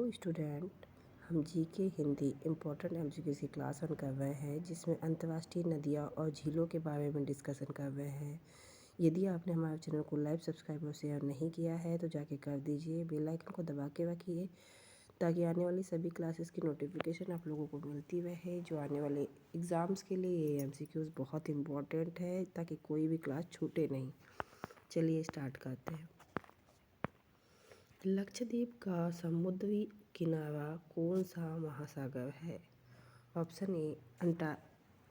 Hello student, हम GK Hindi important MCQs की class on कर रहे हैं जिसमें अंतर्राष्ट्रीय नदियाँ और झीलों के बारे में डिस्कशन कर रहे हैं। यदि आपने हमारे चैनल को लाइक, सब्सक्राइब और शेयर नहीं किया है तो जाके कर दीजिए। बेल आइकन को दबा के रखिए ताकि आने वाली सभी क्लासेस की नोटिफिकेशन आप लोगों को मिलती रहे। जो आने वाले एग्ज़ाम्स के लिए ये एमसीक्यूज़ बहुत इम्पॉर्टेंट है ताकि कोई भी क्लास छूटे नहीं। चलिए स्टार्ट करते हैं। लक्षद्वीप का समुद्री किनारा कौन सा महासागर है? ऑप्शन ए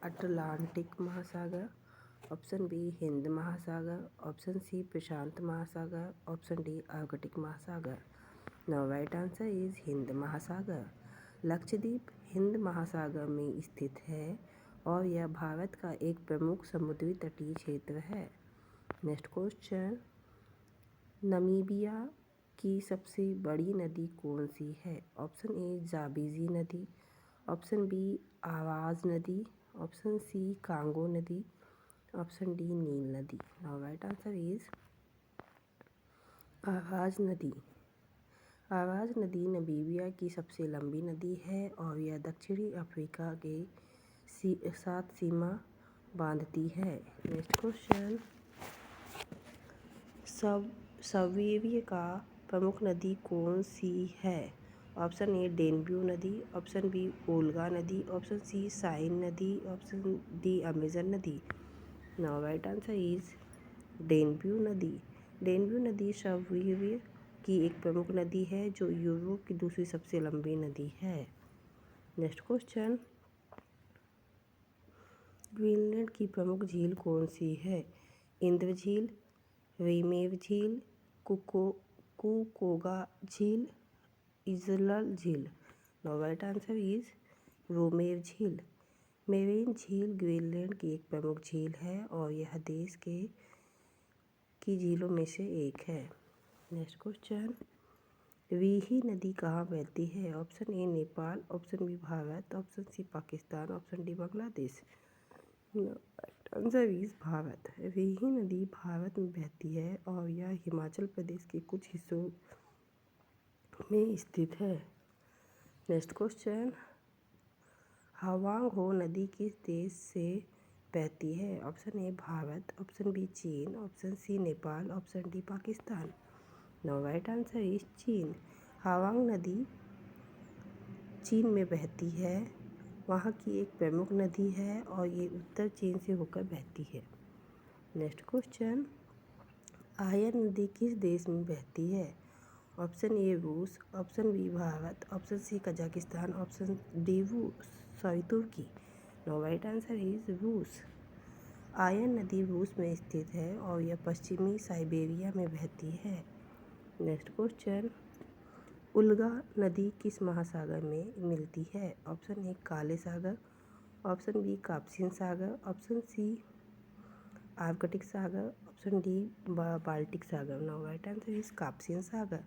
अटलांटिक महासागर, ऑप्शन बी हिंद महासागर, ऑप्शन सी प्रशांत महासागर, ऑप्शन डी आर्कटिक महासागर। Now right answer is Hind महासागर। लक्षद्वीप हिंद महासागर में स्थित है और यह भारत का एक प्रमुख समुद्री तटीय क्षेत्र है। नेक्स्ट क्वेश्चन, नमीबिया की सबसे बड़ी नदी कौन सी है? ऑप्शन ए जाबेजी नदी, ऑप्शन बी आवाज़ नदी, ऑप्शन सी कांगो नदी, ऑप्शन डी नील नदी। नाउ राइट आंसर इज आवाज़ नदी। आवाज़ नदी नमीबिया की सबसे लंबी नदी है और यह दक्षिणी अफ्रीका के साथ सीमा बांधती है। नेक्स्ट क्वेश्चन, सर्बिया का प्रमुख नदी कौन सी है? ऑप्शन ए डेन्यूब नदी, ऑप्शन बी वोल्गा नदी, ऑप्शन सी साइन नदी, ऑप्शन डी अमेजन नदी। Now right answer is Danube नदी। डेन्यूब नदी सर्बिया की एक प्रमुख नदी है जो यूरोप की दूसरी सबसे लंबी नदी है। नेक्स्ट क्वेश्चन, ग्रीनलैंड की प्रमुख झील कौन सी है? इंद्र झील, रीमेव झील, कुकोगा झील, इज़लल झील। नाउ राइट आंसर इज रोमेव झील। मेवेन झील ग्रीनलैंड की एक प्रमुख झील है और यह देश की झीलों में से एक है। नेक्स्ट क्वेश्चन, रीही नदी कहाँ बहती है? Option A Nepal, option B Bharat, option C Pakistan, option D Bangladesh. Answer is Bharat. रीही नदी भारत में बहती है और यह हिमाचल प्रदेश के कुछ हिस्सों में स्थित है। नेक्स्ट क्वेश्चन, हवांग हो नदी किस देश से बहती है? Option A Bharat, option B चीन, option C Nepal, option D Pakistan. Now right answer is चीन। हवांग नदी चीन में बहती है, वहाँ की एक प्रमुख नदी है और ये उत्तर चीन से होकर बहती है। नेक्स्ट क्वेश्चन, आयन नदी किस देश में बहती है? ऑप्शन ए रूस, option B Bharat, option C Kazakhstan, option D तुर्की। नाउ राइट आंसर इज रूस। आयन नदी रूस में स्थित है और यह पश्चिमी साइबेरिया में बहती है। नेक्स्ट क्वेश्चन, उल्गा नदी किस महासागर में मिलती है? ऑप्शन ए काले सागर, ऑप्शन बी कास्पियन सागर, ऑप्शन सी आर्कटिक सागर, ऑप्शन डी बाल्टिक सागर। Now right answer is Caspian सागर।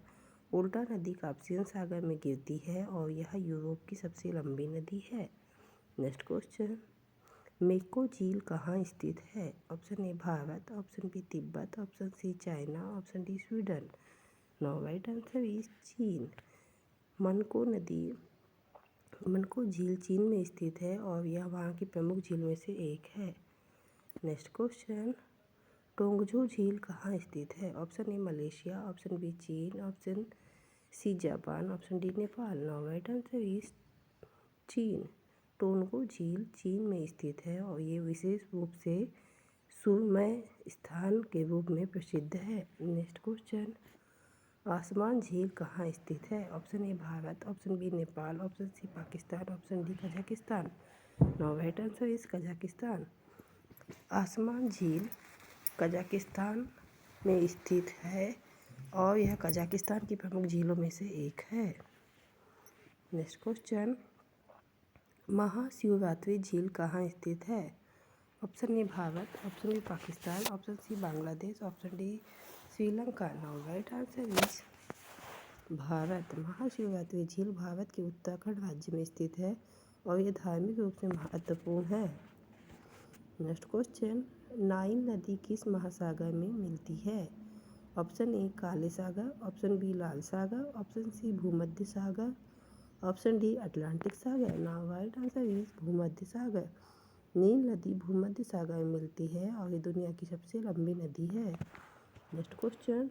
उल्गा नदी कास्पियन सागर में गिरती है और यह यूरोप की सबसे लंबी नदी है। नेक्स्ट क्वेश्चन, मेको झील कहाँ स्थित है? Option A Bharat, option B Tibet, option C China, option D Sweden. Now right answer is चीन। मनको झील चीन में स्थित है और यह वहाँ की प्रमुख झील में से एक है। नेक्स्ट क्वेश्चन, टोंगझू झील कहाँ स्थित है? Option A Malaysia, option B चीन, option C Japan, option D Nepal. Now right answer is चीन। टोंगझू झील चीन में स्थित है और ये विशेष रूप से सुरम्य स्थान के रूप में प्रसिद्ध है। नेक्स्ट क्वेश्चन, आसमान झील कहाँ स्थित है? Option A Bharat, option B Nepal, option C Pakistan, option D Kazakhstan. Now right answer is Kazakhstan. आसमान झील कजाकिस्तान में स्थित है और यह कजाकिस्तान की प्रमुख झीलों में से एक है। नेक्स्ट क्वेश्चन, महाशिवरात्रि झील कहाँ स्थित है? Option A Bharat, option B Pakistan, option C Bangladesh, option D Sri Lanka. Now right answer is Bharat. Mahashivratri झील भारत के उत्तराखंड राज्य में स्थित है और यह धार्मिक रूप से महत्वपूर्ण है। नेक्स्ट क्वेश्चन, नाइल नदी किस महासागर में मिलती है? ऑप्शन ए काले सागर, ऑप्शन बी लाल सागर, ऑप्शन सी भूमध्य सागर, ऑप्शन डी अटलांटिक सागर। नाउ राइट आंसर इज भूमध्य सागर। नील नदी भूमध्य सागर में मिलती है और ये दुनिया की सबसे लंबी नदी है। नेक्स्ट क्वेश्चन,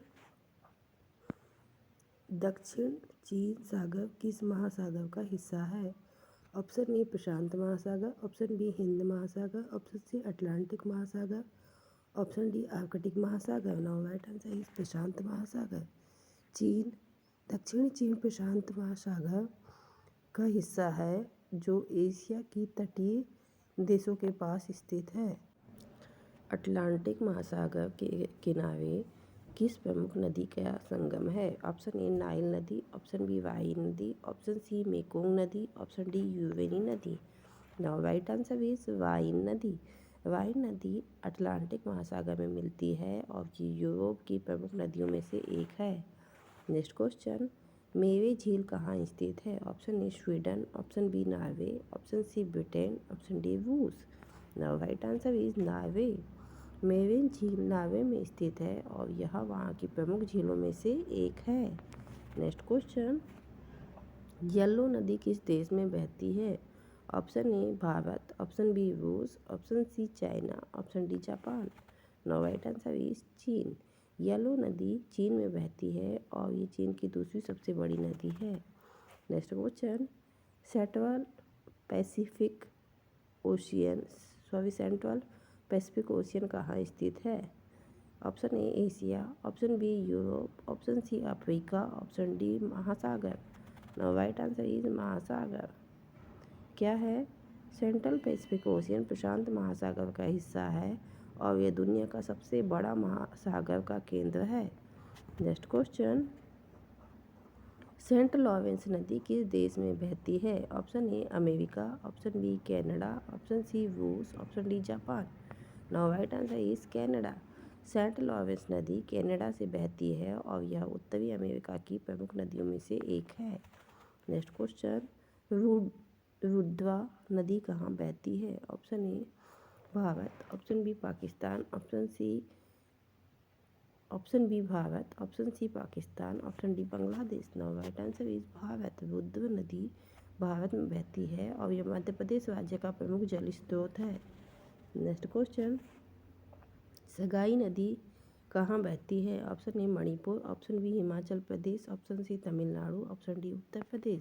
दक्षिण चीन सागर किस महासागर का हिस्सा है? ऑप्शन ए प्रशांत महासागर, ऑप्शन बी हिंद महासागर, ऑप्शन सी अटलांटिक महासागर, ऑप्शन डी आर्कटिक महासागर। नाउ राइट आंसर इज प्रशांत महासागर। चीन दक्षिणी चीन प्रशांत महासागर का हिस्सा है जो एशिया की तटीय देशों के पास स्थित है। अटलांटिक महासागर के किनारे किस प्रमुख नदी का संगम है? ऑप्शन ए नाइल नदी, ऑप्शन बी वाई नदी, ऑप्शन सी मेकोंग नदी, ऑप्शन डी यूवेनी नदी। Now right answer is wine नदी। वाइन नदी अटलांटिक महासागर में मिलती है और ये यूरोप की प्रमुख नदियों में से एक है। नेक्स्ट क्वेश्चन, मेवे झील कहाँ स्थित है? Option A Sweden, option B Norway, option C Britain, option D रूस। Now right answer is Norway. मेवेन झील नॉर्वे में स्थित है और यह वहाँ की प्रमुख झीलों में से एक है। नेक्स्ट क्वेश्चन, येलो नदी किस देश में बहती है? Option A Bharat, option B रूस, option C China, option D Japan. Now right answer is चीन। येलो नदी चीन में बहती है और ये चीन की दूसरी सबसे बड़ी नदी है। Next question, central pacific ocean कहाँ स्थित है? Option A Asia, option B Europe, option C Africa, option D महासागर। नाउ राइट आंसर इज महासागर। क्या है? सेंट्रल पैसिफिक ओशियन प्रशांत महासागर का हिस्सा है और यह दुनिया का सबसे बड़ा महासागर का केंद्र है। नेक्स्ट क्वेश्चन, सेंट लॉरेंस नदी किस देश में बहती है? Option A America, option B Canada, option C रूस, option D Japan. Now right answer is Canada. Saint Lawrence नदी कनाडा से बहती है और यह उत्तरी अमेरिका की प्रमुख नदियों में से एक है। नेक्स्ट क्वेश्चन, रुद्वा नदी कहाँ बहती है? Option A Bharat, option B Pakistan, option B Bharat, option C Pakistan, option D Bangladesh. Now right answer is Bharat. Rudra नदी भारत में बहती है और यह मध्य प्रदेश राज्य का प्रमुख जल स्रोत है। नेक्स्ट क्वेश्चन, सगाई नदी कहाँ बहती है? Option A Manipur, option B Himachal Pradesh, option C Tamil Nadu, option D Uttar Pradesh.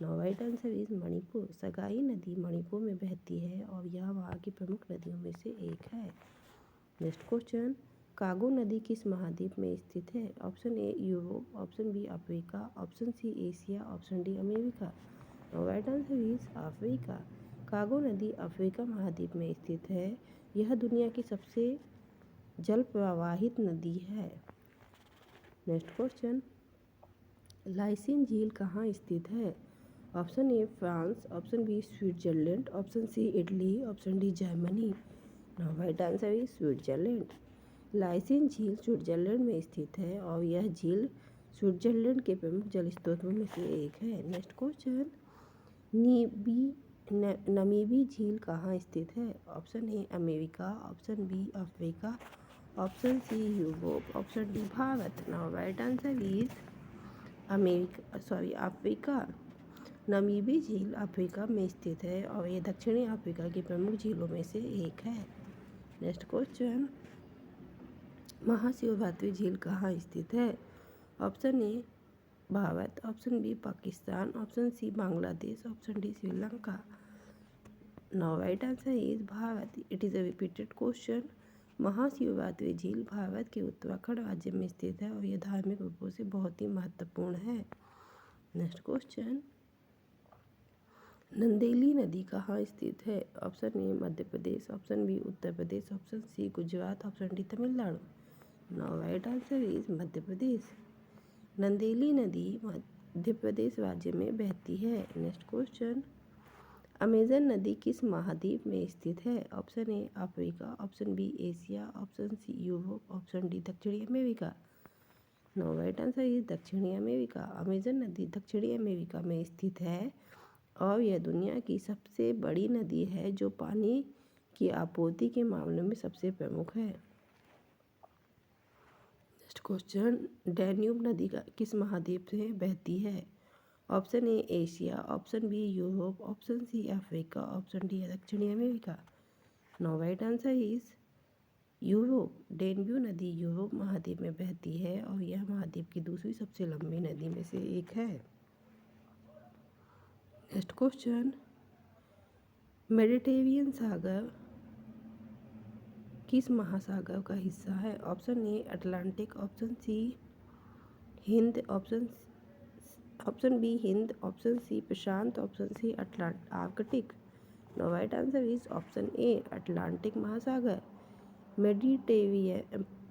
Now right answer is Manipur. सगाई नदी मणिपुर में बहती है और यह वहाँ की प्रमुख नदियों में से एक है। नेक्स्ट क्वेश्चन, कांगो नदी किस महाद्वीप में स्थित है? Option A Europe, option B Africa, option C Asia, option D America. Right answer is Africa. Congo नदी अफ्रीका महाद्वीप में स्थित है। यह दुनिया की सबसे जल प्रवाहित नदी है। नेक्स्ट क्वेश्चन, लाइसिन झील कहाँ स्थित है? Option A France, option B Switzerland, option C Italy, option D Germany. Right answer is Switzerland. लाइसिन झील स्विट्जरलैंड में स्थित है और यह झील स्विट्जरलैंड के प्रमुख जल स्रोतों में से एक है। नेक्स्ट क्वेश्चन, नमीबी झील कहाँ स्थित है? Option A America, option B Africa, option C Europe, option D Bharat. Now right answer is Africa. नमीबी झील अफ्रीका में स्थित है और ये दक्षिणी अफ्रीका की प्रमुख झीलों में से एक है। नेक्स्ट क्वेश्चन, महाशिवरात्रि झील कहाँ स्थित है? Option A Bharat, option B Pakistan, option C Bangladesh, option D Sri Lanka. Now right answer is Bharat. It is a repeated question. Mahashivratri झील भारत के उत्तराखंड राज्य में स्थित है और यह धार्मिक रूपों से बहुत ही महत्वपूर्ण है। नेक्स्ट क्वेश्चन, नंदेली नदी कहाँ स्थित है? Option A Madhya Pradesh, option B Uttar Pradesh, option C Gujarat, option D Tamil Nadu. Now right answer is Madhya Pradesh. नंदेली नदी मध्य प्रदेश राज्य में बहती है। नेक्स्ट क्वेश्चन, अमेजन नदी किस महाद्वीप में स्थित है? Option A Africa, option B Asia, option C Europe, option D दक्षिणी America. Now right answer is दक्षिणी अमेरिका। अमेजन नदी दक्षिणी अमेरिका में स्थित है और यह दुनिया की सबसे बड़ी नदी है जो पानी की आपूर्ति के मामले में सबसे प्रमुख है। नेक्स्ट क्वेश्चन, डैन्यूब नदी का किस महाद्वीप से बहती है? Option A Asia, option B Europe, option C Africa, option D दक्षिणी America. Now right answer is Europe. Danube नदी यूरोप महाद्वीप में बहती है और यह महाद्वीप की दूसरी सबसे लंबी नदी में से एक है। नेक्स्ट क्वेश्चन, मेडिटेरेनियन सागर किस महासागर का हिस्सा है? Option A Atlantic, option C Hind, option B Hind, option C प्रशांत, option C Arctic. No right answer is option A Atlantic महासागर।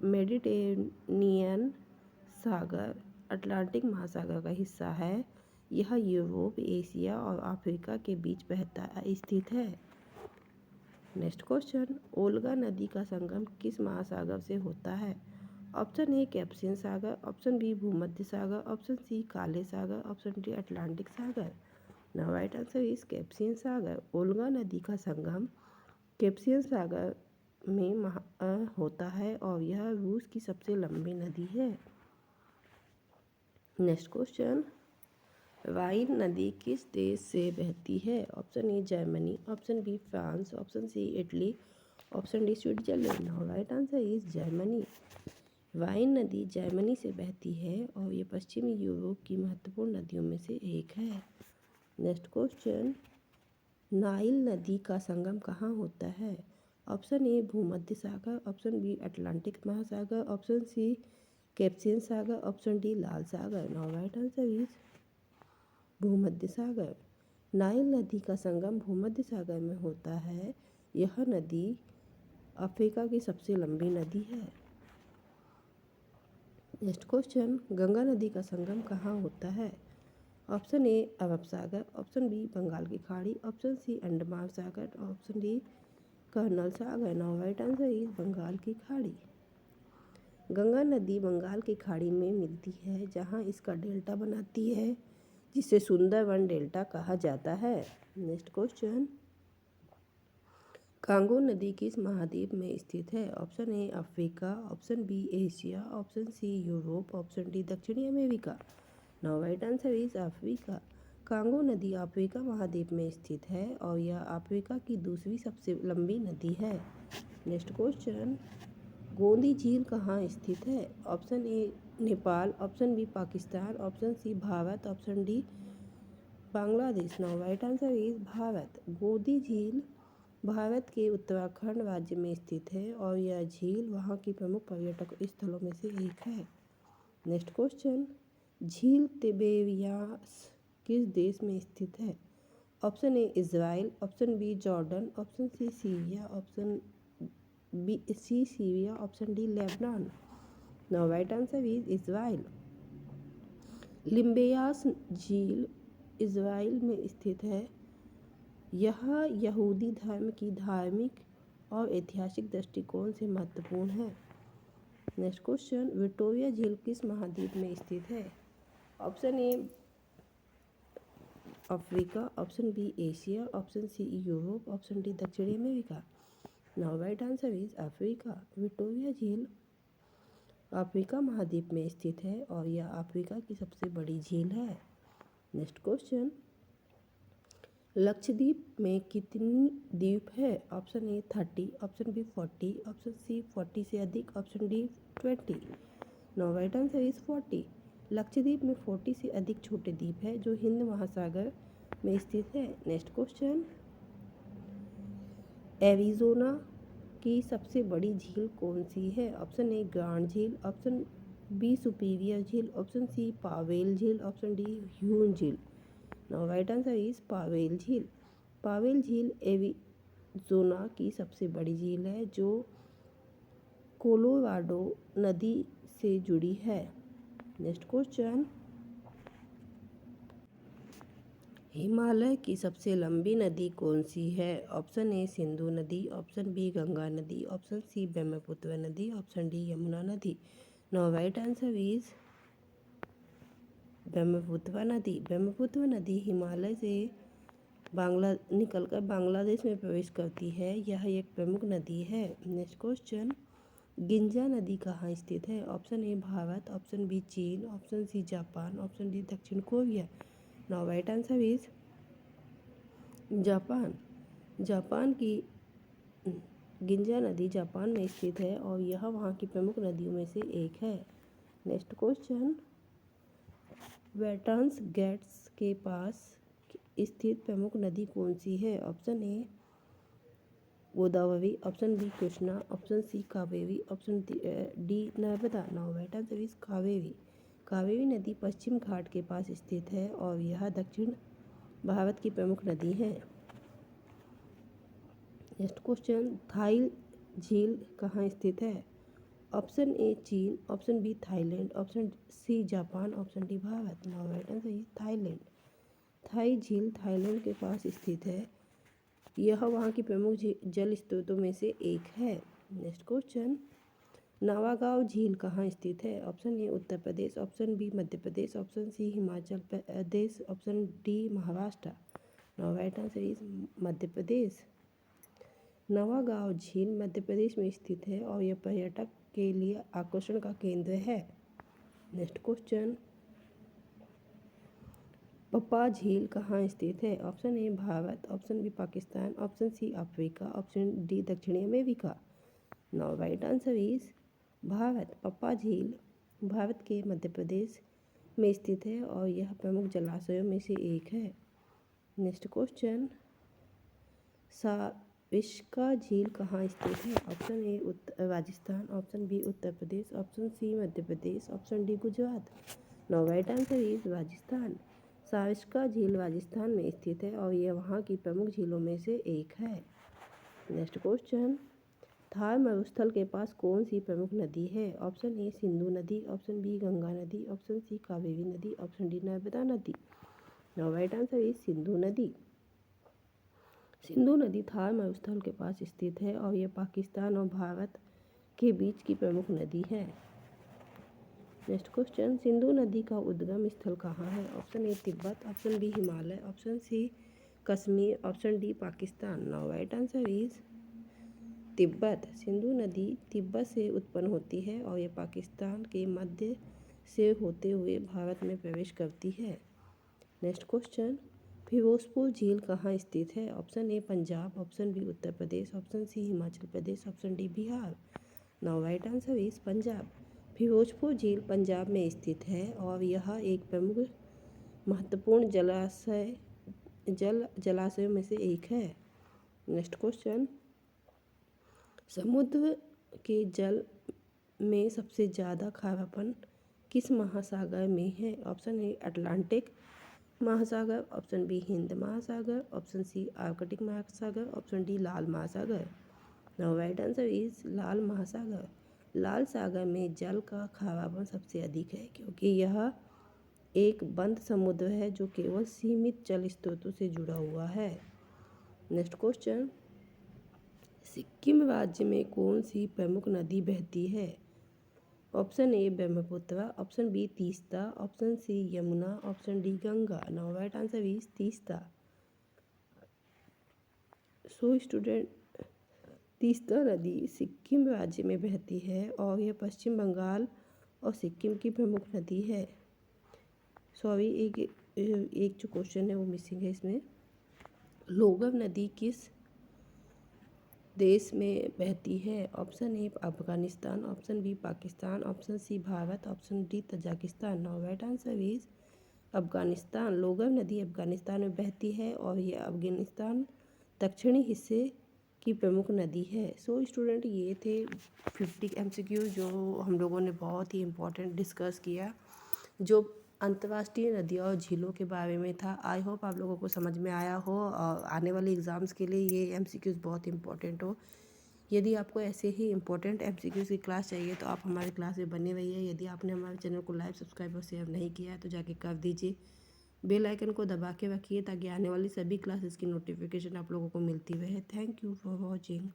मेडिटेरेनियन सागर अटलांटिक महासागर का हिस्सा है। यह यूरोप, एशिया और अफ्रीका के बीच बहता स्थित है। नेक्स्ट क्वेश्चन, ओल्गा नदी का संगम किस महासागर से होता है? ऑप्शन ए कैस्पियन सागर, ऑप्शन बी भूमध्य सागर, ऑप्शन सी काले सागर, ऑप्शन डी अटलांटिक सागर। Now right answer is Caspian सागर। ओल्गा नदी का संगम कैस्पियन सागर में होता है और यह रूस की सबसे लंबी नदी है। नेक्स्ट क्वेश्चन, राइन नदी किस देश से बहती है? Option A Germany, option B France, option C Italy, option D Switzerland. Now right answer is Germany. Rhine नदी जर्मनी से बहती है और ये पश्चिमी यूरोप की महत्वपूर्ण नदियों में से एक है। नेक्स्ट क्वेश्चन, नाइल नदी का संगम कहाँ होता है? ऑप्शन ए भूमध्य सागर, ऑप्शन बी अटलांटिक महासागर, ऑप्शन सी कैस्पियन सागर, option D Lal Sagar. Now right answer is भूमध्य सागर। नाइल नदी का संगम भूमध्य सागर में होता है। यह नदी अफ्रीका की सबसे लंबी नदी है। नेक्स्ट क्वेश्चन, गंगा नदी का संगम कहाँ होता है? ऑप्शन ए अरब सागर, ऑप्शन बी बंगाल की खाड़ी, ऑप्शन सी अंडमान सागर, ऑप्शन डी कर्नल सागर। Now right answer is Bengal की खाड़ी। गंगा नदी बंगाल की खाड़ी में मिलती है जहाँ इसका डेल्टा बनाती है, जिसे सुंदरवन डेल्टा कहा जाता है। नेक्स्ट क्वेश्चन, कांगो नदी किस महाद्वीप में स्थित है? Option A Africa, option B Asia, option C Europe, option D दक्षिणी America. Now right answer is Africa. Congo नदी अफ्रीका महाद्वीप में स्थित है और यह अफ्रीका की दूसरी सबसे लंबी नदी है। नेक्स्ट क्वेश्चन, गोंदी झील कहाँ स्थित है? Option A Nepal, option B Pakistan, option C Bharat, option D Bangladesh. Now right answer is Bharat. गोंदी झील भारत के उत्तराखंड राज्य में स्थित है और यह झील वहाँ की प्रमुख पर्यटक स्थलों में से एक है। नेक्स्ट क्वेश्चन, झील तिबेरियास किस देश में स्थित है? Option A Israel, option B Jordan, option C Syria, option C Syria, option D Lebanon. Now right answer is Israel. लिम्बेयास झील इज़राइल में स्थित है। यह यहूदी धर्म की धार्मिक और ऐतिहासिक दृष्टिकोण से महत्वपूर्ण है। नेक्स्ट क्वेश्चन, विक्टोरिया झील किस महाद्वीप में स्थित है? Option A Africa, option B Asia, option C Europe, option D दक्षिणी America. Now right answer is Africa. Victoria झील अफ्रीका महाद्वीप में स्थित है और यह अफ्रीका की सबसे बड़ी झील है। नेक्स्ट क्वेश्चन, लक्षद्वीप में कितनी द्वीप है? Option A 30, option B 40, option C 40 से अधिक, option D 20। Now right answer is 40। Lakshadweep में 40 से अधिक छोटे द्वीप है जो हिंद महासागर में स्थित है। नेक्स्ट क्वेश्चन, एरिज़ोना की सबसे बड़ी झील कौन सी है? ऑप्शन ए ग्रांड झील, ऑप्शन बी सुपीरियर झील, ऑप्शन सी पावेल झील, ऑप्शन डी ह्यून झील। Now right answer is Powell झील। पावेल झील एरिज़ोना की सबसे बड़ी झील है जो कोलोराडो नदी से जुड़ी है। नेक्स्ट क्वेश्चन, हिमालय की सबसे लंबी नदी कौन सी है? ऑप्शन ए सिंधु नदी, ऑप्शन बी गंगा नदी, ऑप्शन सी ब्रह्मपुत्र नदी, ऑप्शन डी यमुना नदी। Now right answer is Brahmaputra नदी। ब्रह्मपुत्र नदी हिमालय से निकलकर बांग्लादेश में प्रवेश करती है। यह एक प्रमुख नदी है। नेक्स्ट क्वेश्चन, गिंजा नदी कहाँ स्थित है? Option A Bharat, option B चीन, option C Japan, option D दक्षिण Korea. Now right answer is Japan. Japan की गिंजा नदी जापान में स्थित है और यह वहाँ की प्रमुख नदियों में से एक है। नेक्स्ट क्वेश्चन, वेटर्न्स गेट्स के पास स्थित प्रमुख नदी कौन सी है? Option A Godavari, option B Krishna, option C Kaveri, option D Narmada. Now right answer is Kaveri. Kaveri नदी पश्चिम घाट के पास स्थित है और यह दक्षिण भारत की प्रमुख नदी है। नेक्स्ट क्वेश्चन, थाई झील कहाँ स्थित है? ऑप्शन ए चीन, option B Thailand, option C Japan, option D Bharat. Now right answer is Thailand. Thai झील थाईलैंड के पास स्थित है। यह वहाँ की प्रमुख जल स्रोतों में से एक है। नेक्स्ट क्वेश्चन, नवागांव झील कहाँ स्थित है? Option A Uttar Pradesh, option B Madhya Pradesh, option C Himachal Pradesh, option D Maharashtra. Now right answer is Madhya Pradesh. Navagaon झील मध्य प्रदेश में स्थित है और यह पर्यटक के लिए आकर्षण का केंद्र है। नेक्स्ट क्वेश्चन, पप्पा झील कहाँ स्थित है? Option A Bharat, option B Pakistan, option C Africa, option D दक्षिणी America. Now right answer is Bharat. पप्पा झील भारत के मध्य प्रदेश में स्थित है और यह प्रमुख जलाशयों में से एक है। नेक्स्ट क्वेश्चन, साविस्का झील कहाँ स्थित है? Option A Rajasthan, option B Uttar Pradesh, option C Madhya Pradesh, option D Gujarat. Now right answer is Rajasthan. साविस्का झील राजस्थान में स्थित है और यह वहाँ की प्रमुख झीलों में से एक है। नेक्स्ट क्वेश्चन, थार मरुस्थल के पास कौन सी प्रमुख नदी है? ऑप्शन ए सिंधु नदी, ऑप्शन बी गंगा नदी, ऑप्शन सी कावेरी नदी, ऑप्शन डी नर्मदा नदी। Now right answer is Sindhu नदी। सिंधु नदी थार मरुस्थल के पास स्थित है और यह पाकिस्तान और भारत के बीच की प्रमुख नदी है। नेक्स्ट क्वेश्चन, सिंधु नदी का उद्गम स्थल कहाँ है? Option A Tibet, option B Himalaya, option C Kashmir, option D Pakistan. Now right answer is Tibet. Sindhu नदी तिब्बत से उत्पन्न होती है और यह पाकिस्तान के मध्य से होते हुए भारत में प्रवेश करती है। नेक्स्ट क्वेश्चन, फिरोजपुर झील कहाँ स्थित है? Option A Punjab, option B Uttar Pradesh, option C Himachal Pradesh, option D Bihar. Now right answer is Punjab. Firozpur झील पंजाब में स्थित है और यह एक प्रमुख महत्वपूर्ण जलाशयों में से एक है। नेक्स्ट क्वेश्चन, समुद्र के जल में सबसे ज़्यादा खारापन किस महासागर में है? ऑप्शन ए अटलांटिक महासागर, ऑप्शन बी हिंद महासागर, ऑप्शन सी आर्कटिक महासागर, ऑप्शन डी लाल महासागर। नाउ राइट आंसर इज लाल महासागर। लाल सागर में जल का खारापन सबसे अधिक है क्योंकि यह एक बंद समुद्र है जो केवल सीमित जल स्रोतों से जुड़ा हुआ है। नेक्स्ट क्वेश्चन, सिक्किम राज्य में कौन सी प्रमुख नदी बहती है? Option A Brahmaputra, option B Teesta, option C Yamuna, option D Ganga. Now right answer is Teesta. So student, Teesta नदी सिक्किम राज्य में बहती है और यह पश्चिम बंगाल और सिक्किम की प्रमुख नदी है। सॉरी, एक जो क्वेश्चन है वो मिसिंग है इसमें। लोगब नदी किस देश में बहती है? Option A Afghanistan, option B Pakistan, option C Bharat, option D Tajikistan. Now right answer is Afghanistan. लोगब नदी अफगानिस्तान में बहती है और यह अफगानिस्तान दक्षिणी हिस्से की प्रमुख नदी है। सो स्टूडेंट, ये थे 50 MCQ जो हम लोगों ने बहुत ही इम्पोर्टेंट डिस्कस किया, जो अंतर्राष्ट्रीय नदियों और झीलों के बारे में था। आई होप आप लोगों को समझ में आया हो और आने वाले एग्ज़ाम्स के लिए ये MCQs बहुत इंपॉर्टेंट हो। यदि आपको ऐसे ही इंपॉर्टेंट MCQs की क्लास चाहिए तो आप हमारे क्लास में बने रहिए। यदि आपने हमारे चैनल को लाइक, सब्सक्राइब और शेयर नहीं किया है तो जाके कर दीजिए। बेल आइकन को दबा के रखिए ताकि आने वाली सभी क्लासेस की नोटिफिकेशन आप लोगों को मिलती रहे। Thank you for watching.